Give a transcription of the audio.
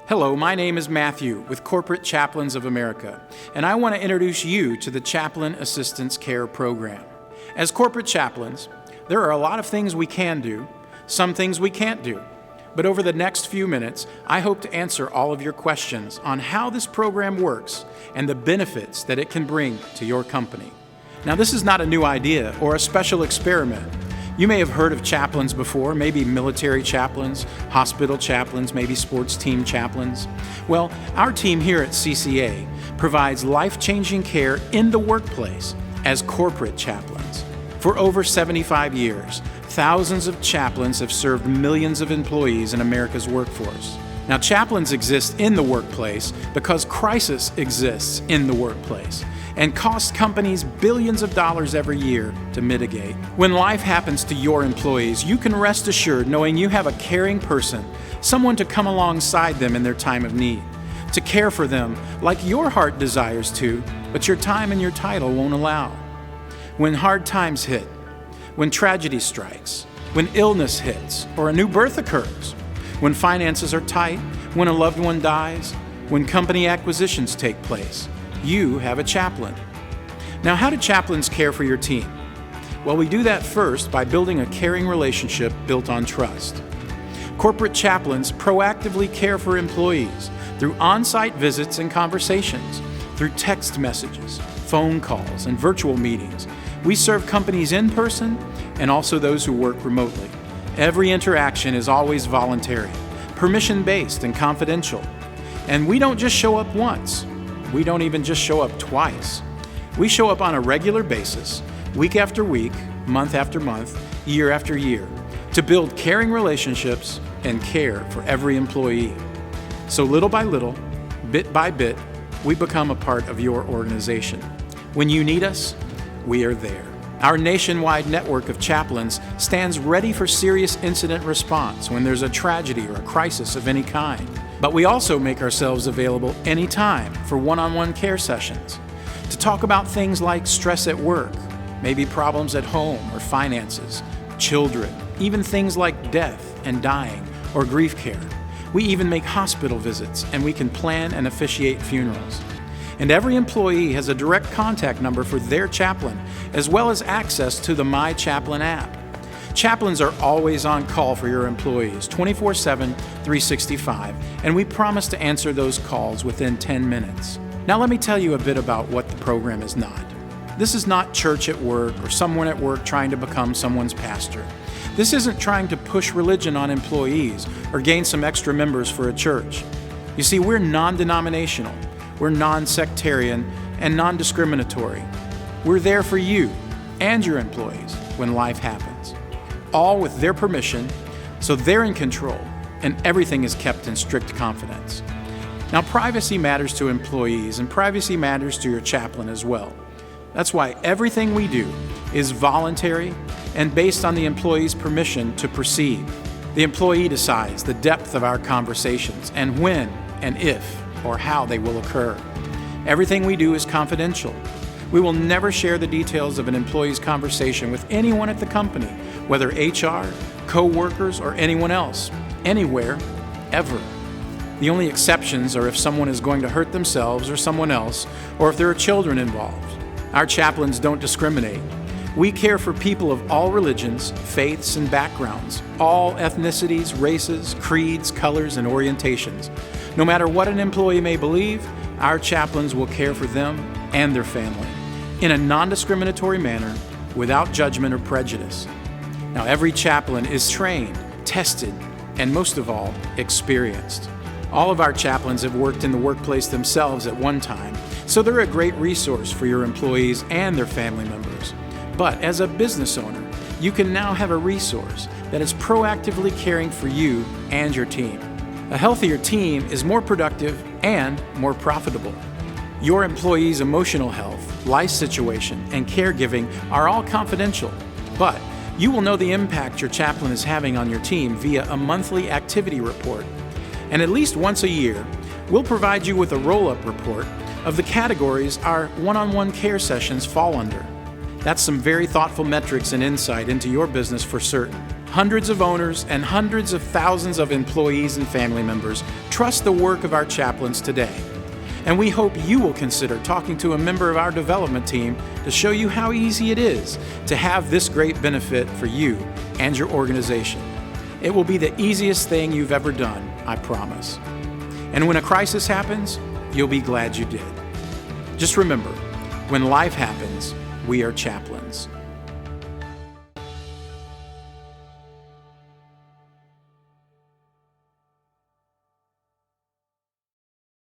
Hello, my name is Matthew with Corporate Chaplains of America, and I want to introduce you to the Chaplain Assistance Care Program. As corporate chaplains, there are a lot of things we can do, some things we can't do. But over the next few minutes, I hope to answer all of your questions on how this program works and the benefits that it can bring to your company. Now, this is not a new idea or a special experiment. You may have heard of chaplains before, maybe military chaplains, hospital chaplains, maybe sports team chaplains. Well, our team here at CCA provides life-changing care in the workplace as corporate chaplains. For over 75 years, thousands of chaplains have served millions of employees in America's workforce. Now, chaplains exist in the workplace because crisis exists in the workplace and costs companies billions of dollars every year to mitigate. When life happens to your employees, you can rest assured knowing you have a caring person, someone to come alongside them in their time of need, to care for them like your heart desires to, but your time and your title won't allow. When hard times hit, when tragedy strikes, when illness hits, or a new birth occurs, when finances are tight, when a loved one dies, when company acquisitions take place, you have a chaplain. Now, how do chaplains care for your team? Well, we do that first by building a caring relationship built on trust. Corporate chaplains proactively care for employees through on-site visits and conversations, through text messages, phone calls, and virtual meetings. We serve companies in person and also those who work remotely. Every interaction is always voluntary, permission-based, and confidential. And we don't just show up once. We don't even just show up twice. We show up on a regular basis, week after week, month after month, year after year, to build caring relationships and care for every employee. So little by little, bit by bit, we become a part of your organization. When you need us, we are there. Our nationwide network of chaplains stands ready for serious incident response when there's a tragedy or a crisis of any kind. But we also make ourselves available anytime for one-on-one care sessions to talk about things like stress at work, maybe problems at home or finances, children, even things like death and dying or grief care. We even make hospital visits, and we can plan and officiate funerals. And every employee has a direct contact number for their chaplain, as well as access to the My Chaplain app. Chaplains are always on call for your employees, 24/7, 365, and we promise to answer those calls within 10 minutes. Now let me tell you a bit about what the program is not. This is not church at work or someone at work trying to become someone's pastor. This isn't trying to push religion on employees or gain some extra members for a church. You see, we're non-denominational. We're non-sectarian and non-discriminatory. We're there for you and your employees when life happens, all with their permission, so they're in control and everything is kept in strict confidence. Now, privacy matters to employees and privacy matters to your chaplain as well. That's why everything we do is voluntary and based on the employee's permission to proceed. The employee decides the depth of our conversations and when and if or how they will occur. Everything we do is confidential. We will never share the details of an employee's conversation with anyone at the company, whether HR, co-workers, or anyone else, anywhere, ever. The only exceptions are if someone is going to hurt themselves or someone else, or if there are children involved. Our chaplains don't discriminate. We care for people of all religions, faiths, and backgrounds, all ethnicities, races, creeds, colors, and orientations. No matter what an employee may believe, our chaplains will care for them and their family in a non-discriminatory manner without judgment or prejudice. Now, every chaplain is trained, tested, and most of all, experienced. All of our chaplains have worked in the workplace themselves at one time, so they're a great resource for your employees and their family members. But as a business owner, you can now have a resource that is proactively caring for you and your team. A healthier team is more productive and more profitable. Your employees' emotional health, life situation, and caregiving are all confidential, but you will know the impact your chaplain is having on your team via a monthly activity report. And at least once a year, we'll provide you with a roll-up report of the categories our one-on-one care sessions fall under. That's some very thoughtful metrics and insight into your business for certain. Hundreds of owners and hundreds of thousands of employees and family members trust the work of our chaplains today. And we hope you will consider talking to a member of our development team to show you how easy it is to have this great benefit for you and your organization. It will be the easiest thing you've ever done, I promise. And when a crisis happens, you'll be glad you did. Just remember, when life happens, we are chaplains.